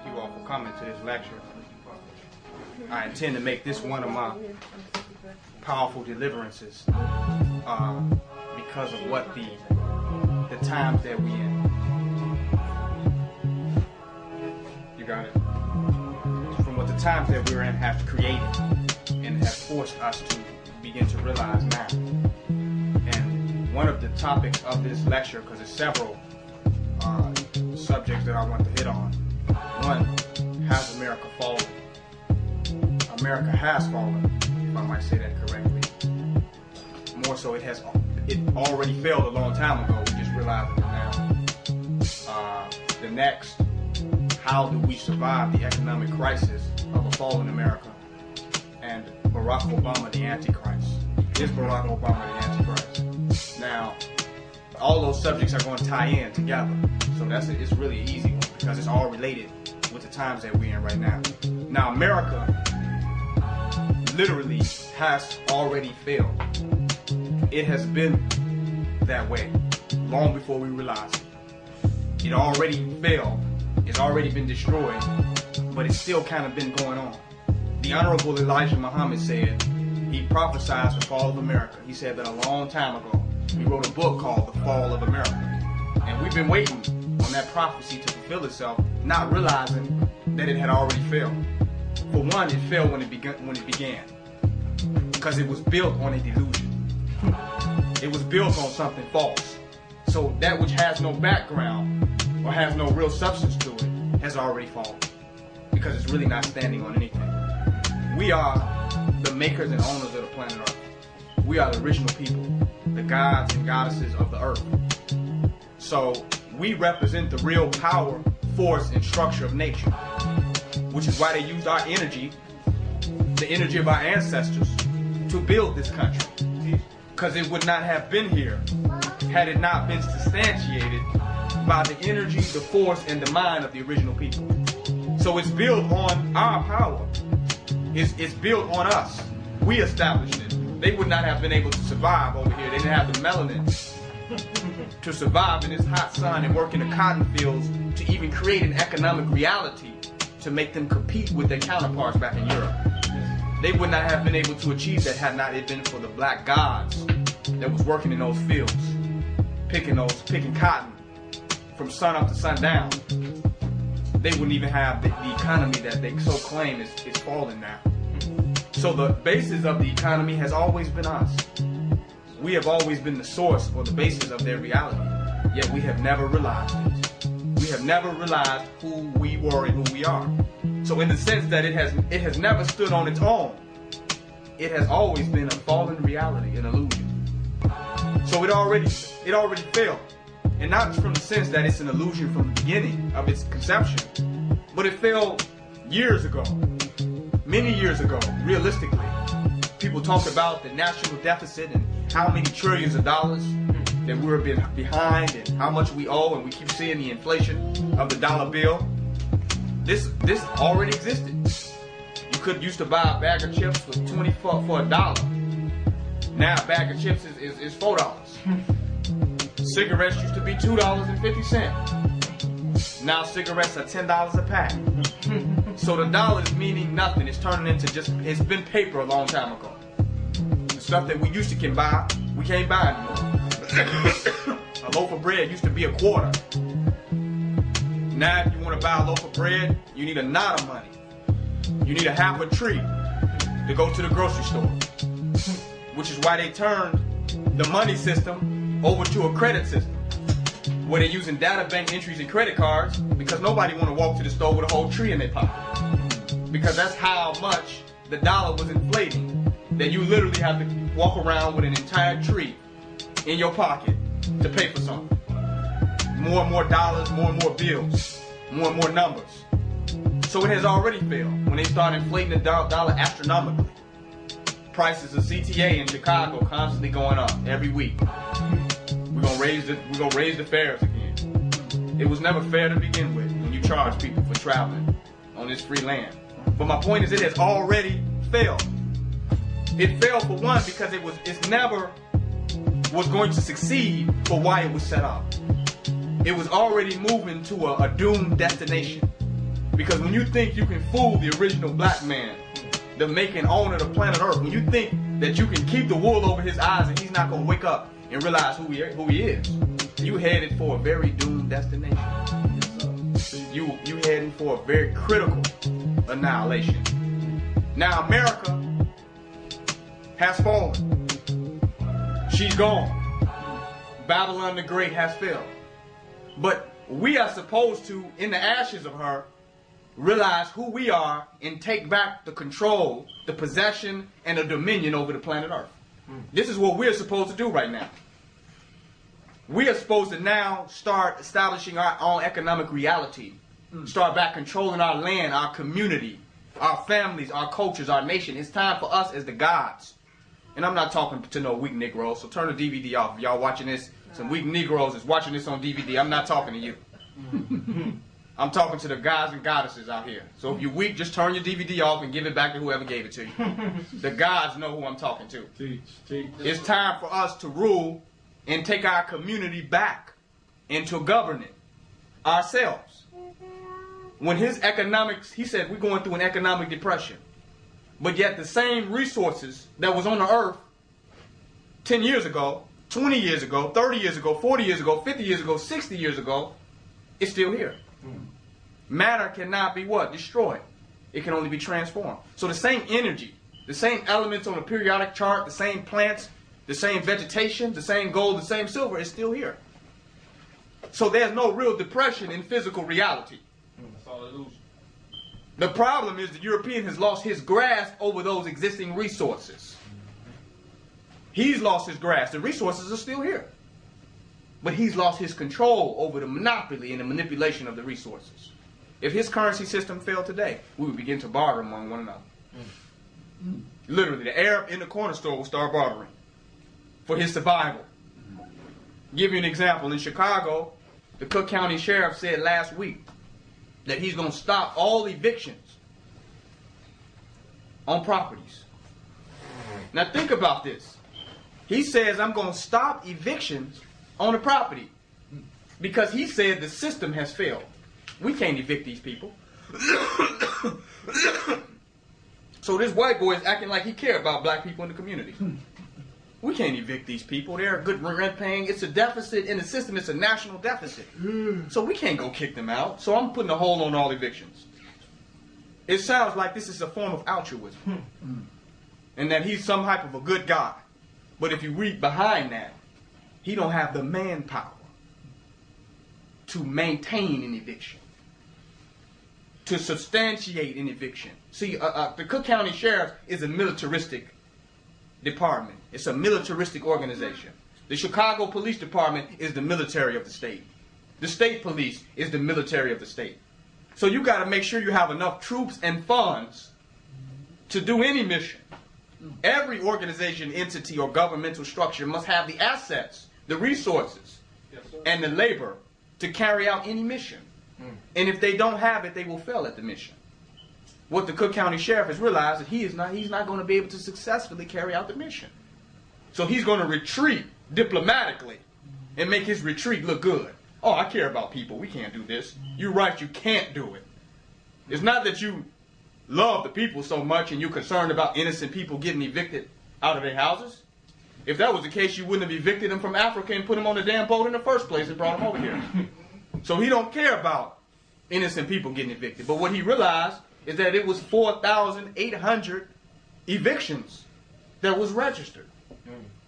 thank you all for coming to this lecture. I intend to make this one of my powerful deliverances because of what the times that we in. You got it? From what the times that we're in have created and have forced us to begin to realize now. And one of the topics of this lecture, because there's several subjects that I want to hit on. One, has America fallen? America has fallen, if I might say that correctly. More so, it already failed a long time ago. We just realized it now. The next, how do we survive the economic crisis of a fallen America? And Barack Obama, the Antichrist. Is Barack Obama the Antichrist? Now, all those subjects are going to tie in together. So it's really an easy one because it's all related with the times that we're in right now. Now, America literally has already failed. It has been that way long before we realized it. It already failed. It's already been destroyed, but it's still kind of been going on. The Honorable Elijah Muhammad said, he prophesied the fall of America. He said that a long time ago. He wrote a book called The Fall of America. And we've been waiting on that prophecy to fulfill itself, not realizing that it had already failed. For one, it failed when it began. Because it was built on a delusion. It was built on something false. So that which has no background or has no real substance to it has already fallen. Because it's really not standing on anything. We are the makers and owners of the planet Earth. We are the original people, the gods and goddesses of the earth. So we represent the real power, force, and structure of nature, which is why they used our energy, the energy of our ancestors, to build this country. Because it would not have been here had it not been substantiated by the energy, the force, and the mind of the original people. So it's built on our power. It's built on us. We established it. They would not have been able to survive over here. They didn't have the melanin to survive in this hot sun and work in the cotton fields to even create an economic reality to make them compete with their counterparts back in Europe. They would not have been able to achieve that had not it been for the black gods that was working in those fields, picking cotton from sun up to sundown. They wouldn't even have the economy that they so claim is falling now. So the basis of the economy has always been us. We have always been the source or the basis of their reality. Yet we have never realized it. We have never realized who we were and who we are. So in the sense that it has never stood on its own, it has always been a fallen reality, an illusion. So it already failed. And not just from the sense that it's an illusion from the beginning of its conception, but it failed years ago. Many years ago, realistically, people talk about the national deficit and how many trillions of dollars that we're behind and how much we owe, and we keep seeing the inflation of the dollar bill. This already existed. You used to buy a bag of chips for $1. Now a bag of chips is $4. Cigarettes used to be $2.50. Now cigarettes are $10 a pack. So the dollar is meaning nothing. It's turning into it's been paper a long time ago. The stuff that we used to can buy, we can't buy anymore. A loaf of bread used to be $0.25. Now if you want to buy a loaf of bread, you need a knot of money. You need a half a tree to go to the grocery store. Which is why they turned the money system over to a credit system, where they're using data bank entries and credit cards because nobody want to walk to the store with a whole tree in their pocket. Because that's how much the dollar was inflating, that you literally have to walk around with an entire tree in your pocket to pay for something. More and more dollars, more and more bills, more and more numbers. So it has already failed when they start inflating the dollar astronomically. Prices of CTA in Chicago constantly going up every week. We're gonna raise the fares again. It was never fair to begin with when you charge people for traveling on this free land. But my point is, it has already failed. It failed for one because it's never was going to succeed for why it was set up. It was already moving to a doomed destination. Because when you think you can fool the original black man, the making owner of the planet Earth, when you think that you can keep the wool over his eyes and he's not going to wake up and realize who he is, you headed for a very doomed destination. You heading for a very critical annihilation. Now America has fallen. She's gone. Babylon the Great has failed. But we are supposed to, in the ashes of her, realize who we are and take back the control, the possession, and the dominion over the planet Earth. This is what we're supposed to do right now. We are supposed to now start establishing our own economic reality. Start back controlling our land, our community, our families, our cultures, our nation. It's time for us as the gods. And I'm not talking to no weak Negroes, so turn the DVD off. If y'all watching this, some weak Negroes is watching this on DVD. I'm not talking to you. I'm talking to the gods and goddesses out here. So if you're weak, just turn your DVD off and give it back to whoever gave it to you. The gods know who I'm talking to. Teach. It's time for us to rule and take our community back and to govern it ourselves. When his economics, he said we're going through an economic depression. But yet the same resources that was on the earth 10 years ago, 20 years ago, 30 years ago, 40 years ago, 50 years ago, 60 years ago, it's still here. Matter cannot be what? Destroyed. It can only be transformed. So the same energy, the same elements on the periodic chart, the same plants, the same vegetation, the same gold, the same silver is still here. So there's no real depression in physical reality. That's all illusion. The problem is the European has lost his grasp over those existing resources. He's lost his grasp. The resources are still here. But he's lost his control over the monopoly and the manipulation of the resources. If his currency system failed today, we would begin to barter among one another. Literally, the Arab in the corner store will start bartering for his survival. Give you an example. In Chicago, the Cook County Sheriff said last week that he's going to stop all evictions on properties. Now think about this. He says, I'm going to stop evictions on a property because he said the system has failed. We can't evict these people. So this white boy is acting like he cares about black people in the community. We can't evict these people. They're good rent paying. It's a deficit in the system. It's a national deficit. So we can't go kick them out. So I'm putting a hold on all evictions. It sounds like this is a form of altruism. And that he's some type of a good guy. But if you read behind that, he don't have the manpower to maintain an eviction, to substantiate an eviction. See, the Cook County Sheriff is a militaristic department. It's a militaristic organization. The Chicago Police Department is the military of the state. The state police is the military of the state. So you got to make sure you have enough troops and funds to do any mission. Every organization, entity, or governmental structure must have the assets, the resources, and the labor to carry out any mission. And if they don't have it, they will fail at the mission. What the Cook County Sheriff has realized is he's not going to be able to successfully carry out the mission. So he's going to retreat diplomatically and make his retreat look good. Oh, I care about people. We can't do this. You're right, you can't do it. It's not that you love the people so much and you're concerned about innocent people getting evicted out of their houses. If that was the case, you wouldn't have evicted them from Africa and put them on the damn boat in the first place and brought them over here. So he don't care about innocent people getting evicted. But what he realized is that it was 4,800 evictions that was registered.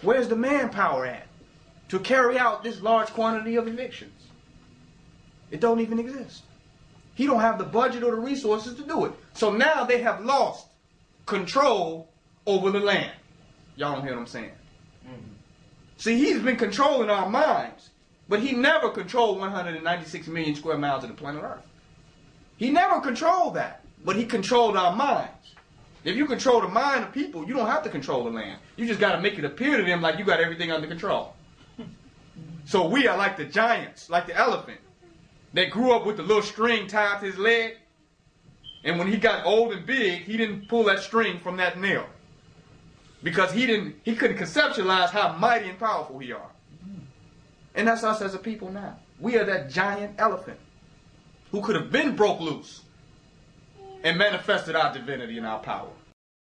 Where's the manpower at to carry out this large quantity of evictions? It don't even exist. He don't have the budget or the resources to do it. So now they have lost control over the land. Y'all don't hear what I'm saying? See, he's been controlling our minds, but he never controlled 196 million square miles of the planet Earth. He never controlled that, but he controlled our minds. If you control the mind of people, you don't have to control the land. You just got to make it appear to them like you got everything under control. So we are like the giants, like the elephant that grew up with the little string tied to his leg. And when he got old and big, he didn't pull that string from that nail. Because he couldn't conceptualize how mighty and powerful we are. And that's us as a people now. We are that giant elephant who could have been broke loose and manifested our divinity and our power.